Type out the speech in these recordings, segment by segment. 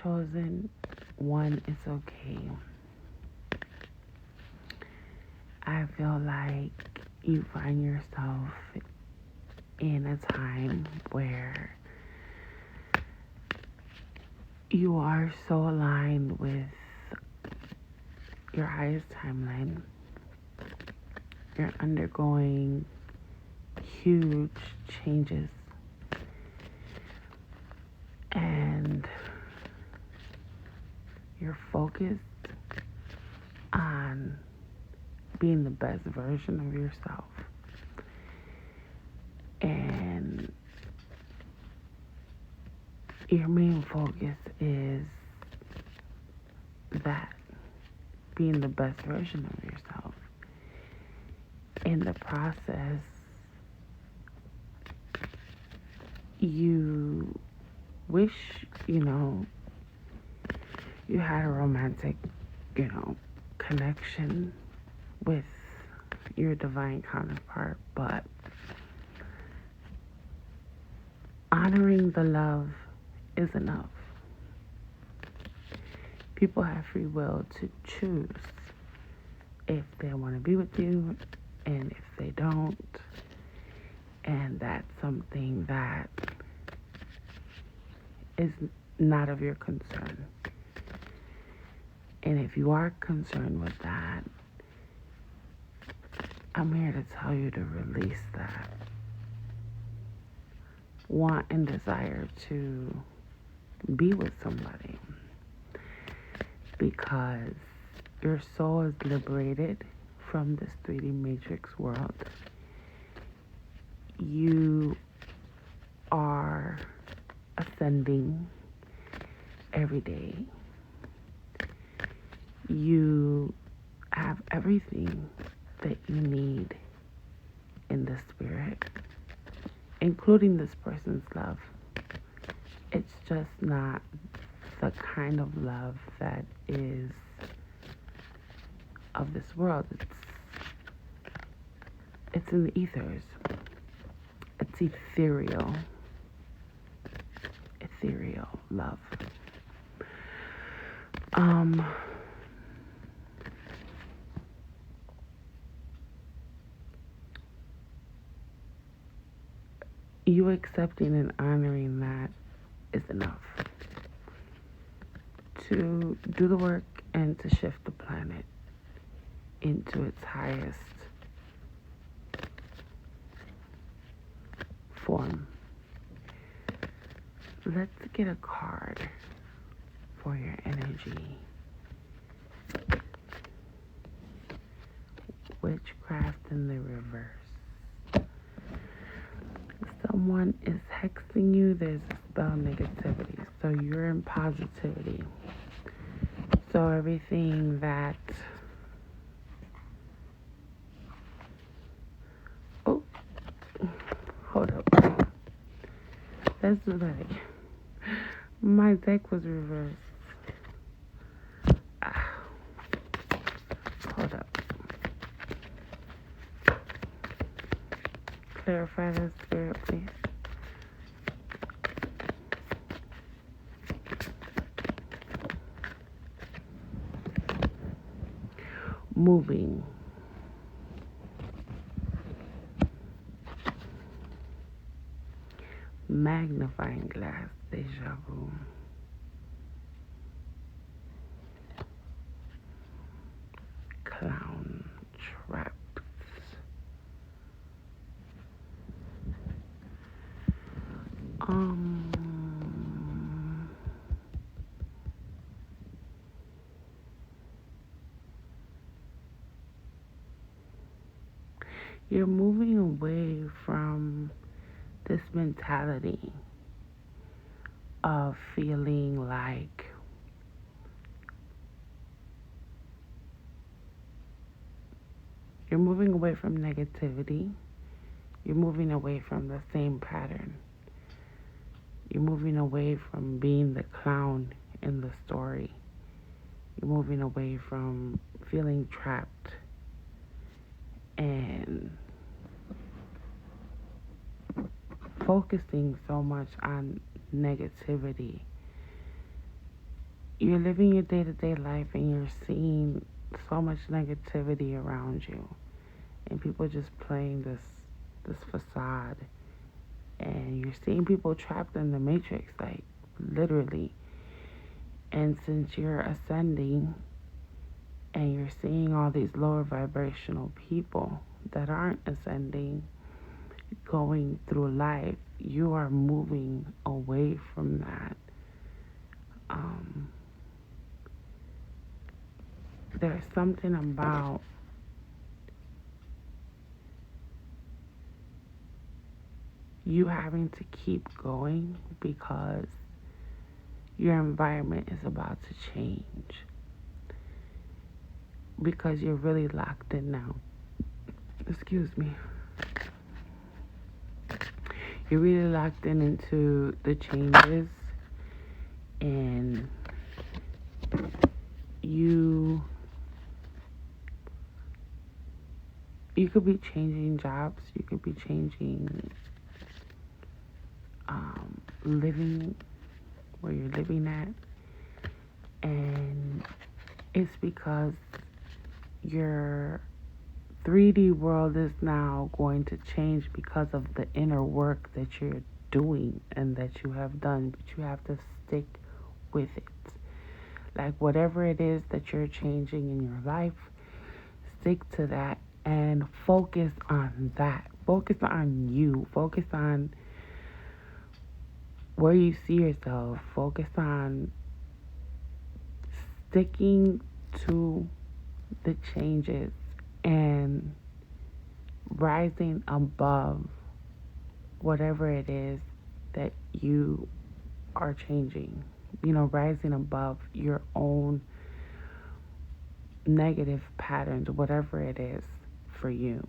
chosen one, it's okay. I feel like you find yourself in a time where you are so aligned with your highest timeline. You're undergoing huge changes, and you're focused on being the best version of yourself. And your main focus is that, being the best version of yourself. In the process, you wish, you had a romantic, connection with your divine counterpart, but honoring the love is enough. People have free will to choose if they want to be with you and if they don't. And that's something that is not of your concern. And if you are concerned with that, I'm here to tell you to release that want and desire to be with somebody, because your soul is liberated from this 3D matrix world. You are ascending every day. You have everything that you need in the spirit, including this person's love. It's just not the kind of love that is of this world. It's in the ethers. It's ethereal love. You accepting and honoring that is enough to do the work and to shift the planet into its highest form. Let's get a card for your energy. Witchcraft in the reverse. Someone is hexing you. There's a spell negativity. So you're in positivity. So everything that... Oh, hold up. Let's do that again. My deck was reversed. Hold up. Clarify that, spirit, please. Moving. Magnifying glass. Deja vu. Clown. Trapped. You're moving away from this mentality of feeling like you're moving away from negativity. You're moving away from the same pattern. You're moving away from being the clown in the story. You're moving away from feeling trapped and focusing so much on negativity you're living your day-to-day life and you're seeing so much negativity around you, and people just playing this facade, and you're seeing people trapped in the matrix, like literally. And since you're ascending and you're seeing all these lower vibrational people that aren't ascending going through life, you are moving away from that. There's something about you having to keep going because your environment is about to change, because you're really locked in now. Excuse me. You're really locked in into the changes, and you could be changing jobs, you could be changing living where you're living at, and it's because your 3D world is now going to change because of the inner work that you're doing and that you have done, but you have to stick with it. Like whatever it is that you're changing in your life, stick to that and focus on that. Focus on you. Focus on where you see yourself. Focus on sticking to the changes and rising above whatever it is that you are changing. Rising above your own negative patterns, whatever it is for you.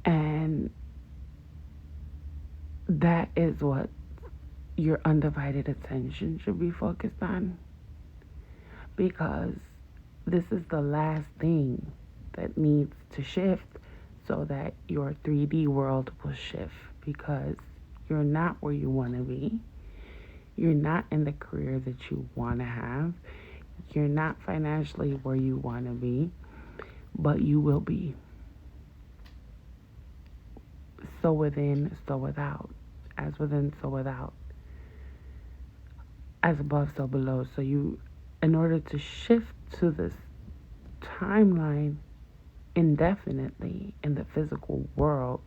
And that is what your undivided attention should be focused on, because this is the last thing that needs to shift so that your 3D world will shift, because you're not where you want to be. You're not in the career that you want to have. You're not financially where you want to be, but you will be. So within, so without. As within, so without. As above, so below. So in order to shift to this timeline indefinitely in the physical world,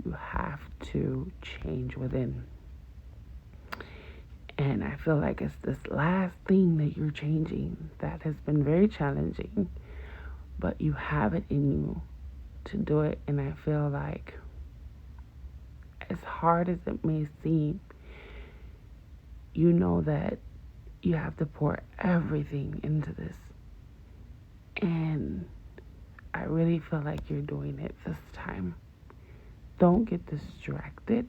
you have to change within. And I feel like it's this last thing that you're changing that has been very challenging, but you have it in you to do it. And I feel like, as hard as it may seem, you know that you have to pour everything into this. And I really feel like you're doing it this time. Don't get distracted.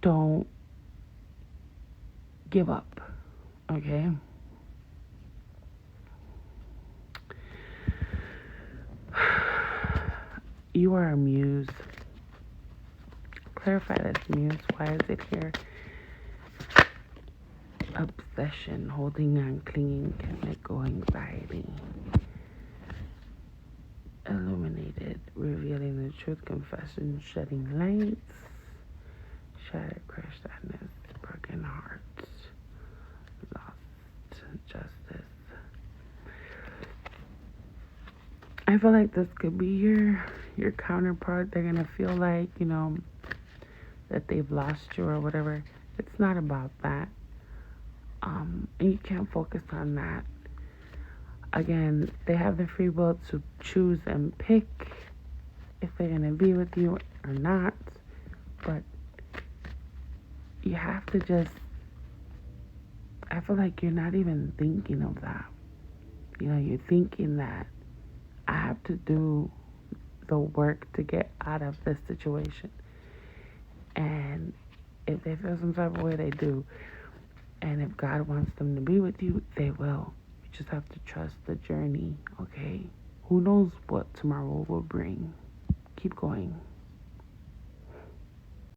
Don't give up, okay? You are a muse. Clarify this, muse. Why is it here? Obsession, holding on, clinging, can't let go, anxiety. Illuminated, revealing the truth, confession, shedding lights, shattered, crushed sadness, broken hearts, lost justice. I feel like this could be your counterpart. They're gonna feel like, that they've lost you or whatever. It's not about that. And you can't focus on that. Again, they have the free will to choose and pick if they're going to be with you or not. But you have to just, I feel like you're not even thinking of that. You're thinking that I have to do the work to get out of this situation. And if they feel some type of way, they do. And if God wants them to be with you, they will. You just have to trust the journey, okay? Who knows what tomorrow will bring? Keep going.